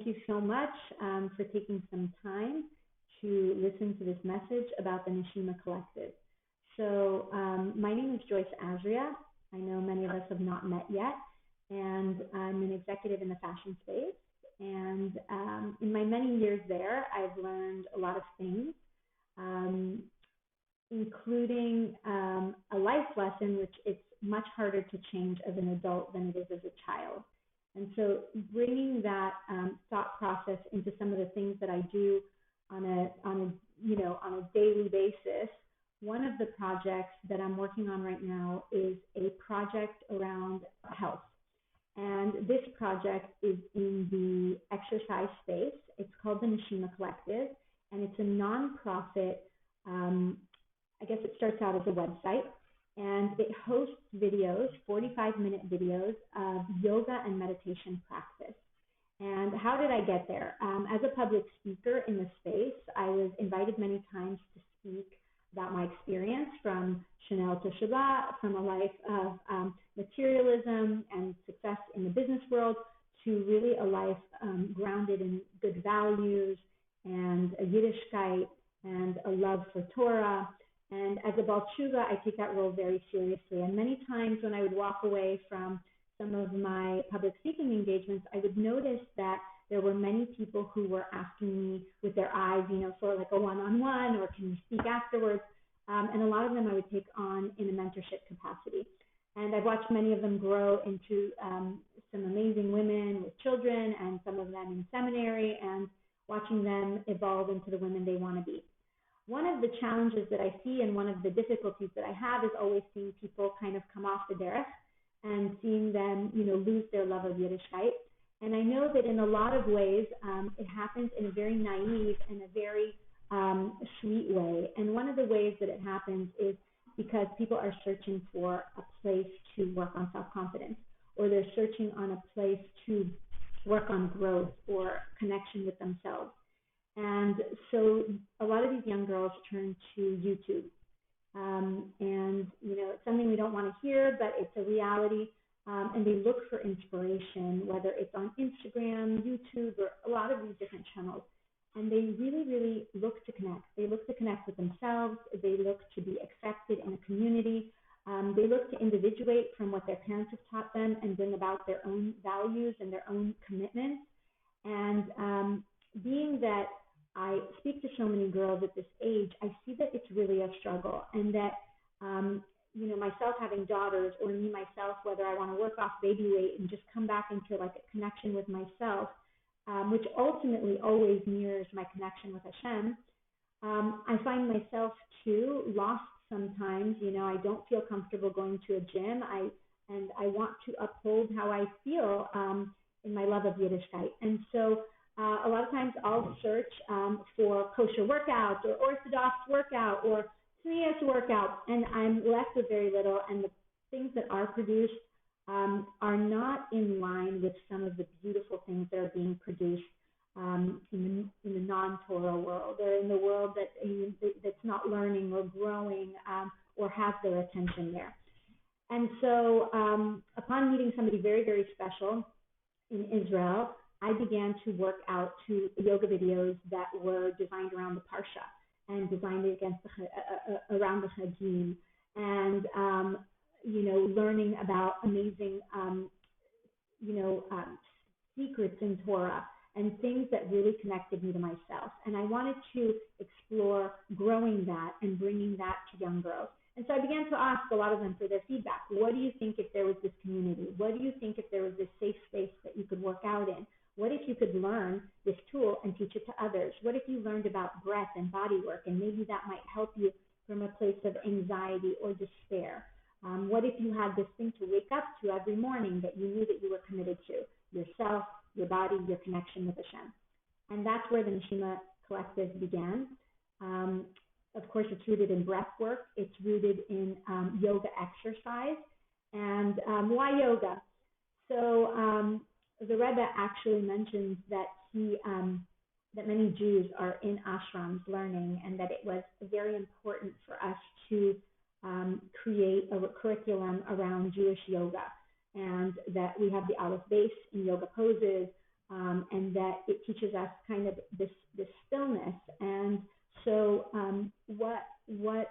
thank you so much for taking some time to listen to this message about the Neshima Collective. So my name is Joyce Azria. I know many of us have not met yet, and I'm an executive in the fashion space. And in my many years there, I've learned a lot of things, including a life lesson, which it's much harder to change as an adult than it is as a child. And so bringing that thought process into some of the things that I do on a daily basis, one of the projects that I'm working on right now is a project around health. And this project is in the exercise space. It's called the Neshima Collective, and it's a nonprofit. I guess it starts out as a website, and it hosts videos, 45-minute videos of yoga and meditation practice. And how did I get there? As a public speaker in the space, I was invited many times to speak about my experience from Chanel to Shabbat, from a life of materialism and success in the business world to really a life grounded in good values and a Yiddishkeit and a love for Torah. And as a Baal Tshuva, I take that role very seriously. And many times when I would walk away from some of my public speaking engagements, I would notice that there were many people who were asking me with their eyes, for like a one-on-one, or can you speak afterwards? And a lot of them I would take on in a mentorship capacity. And I've watched many of them grow into some amazing women with children, and some of them in seminary, and watching them evolve into the women they want to be. One of the challenges that I see, and one of the difficulties that I have, is always seeing people kind of come off the derech and seeing them, lose their love of Yiddishkeit. And I know that in a lot of ways, it happens in a very naive and a very sweet way. And one of the ways that it happens is because people are searching for a place to work on self-confidence, or they're searching on a place to work on growth or connection with themselves. And so a lot of these young girls turn to YouTube. And, it's something we don't want to hear, but it's a reality. And they look for inspiration, whether it's on Instagram, YouTube, or a lot of these different channels. And they really, really look to connect. They look to connect with themselves. They look to be accepted in a community. They look to individuate from what their parents have taught them and bring about their own values and their own commitments. And being that I speak to so many girls at this age, I see that it's really a struggle, and that, myself having daughters, or me myself, whether I want to work off baby weight and just come back into like a connection with myself, which ultimately always mirrors my connection with Hashem, I find myself too lost sometimes. I don't feel comfortable going to a gym. I want to uphold how I feel in my love of Yiddishkeit. And so a lot of times I'll search for kosher workouts, or Orthodox workout, or Tznius workout, and I'm left with very little. And the things that are produced are not in line with some of the beautiful things that are being produced in the non-Torah world, or in the world that's not learning or growing or has their attention there. And so upon meeting somebody very, very special in Israel, I began to work out to yoga videos that were designed around the Parsha and designed around the Chagim, and learning about amazing secrets in Torah and things that really connected me to myself. And I wanted to explore growing that and bringing that to young girls. And so I began to ask a lot of them for their feedback. What do you think if there was this community? What do you think if there was this safe space that you could work out in? What if you could learn this tool and teach it to others? What if you learned about breath and body work, and maybe that might help you from a place of anxiety or despair? What if you had this thing to wake up to every morning that you knew that you were committed to? Yourself, your body, your connection with Hashem. And that's where the Neshima Collective began. Of course, it's rooted in breath work. It's rooted in yoga exercise. And why yoga? So the Rebbe actually mentions that that many Jews are in ashrams learning, and that it was very important for us to create a curriculum around Jewish yoga, and that we have the Aleph base in yoga poses. and that it teaches us kind of this stillness. And so what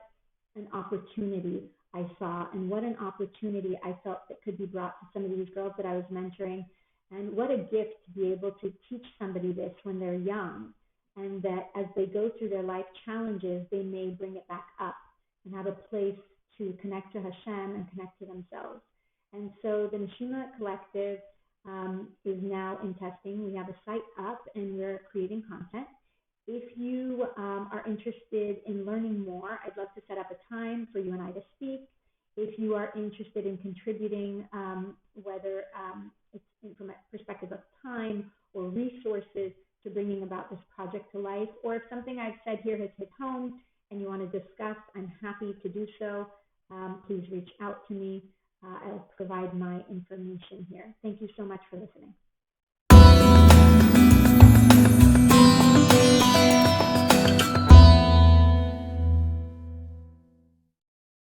an opportunity I saw, and what an opportunity I felt that could be brought to some of these girls that I was mentoring, and what a gift to be able to teach somebody this when they're young, and that as they go through their life challenges, they may bring it back up and have a place to connect to Hashem and connect to themselves. And so the Neshima Collective is now in testing. We have a site up and we're creating content. If you are interested in learning more, I'd love to set up a time for you and I to speak. If you are interested in contributing, whether it's from a perspective of time or resources to bringing about this project to life, or if something I've said here has hit home and you want to discuss, I'm happy to do so. Please reach out to me. I'll provide my information here. Thank you so much for listening.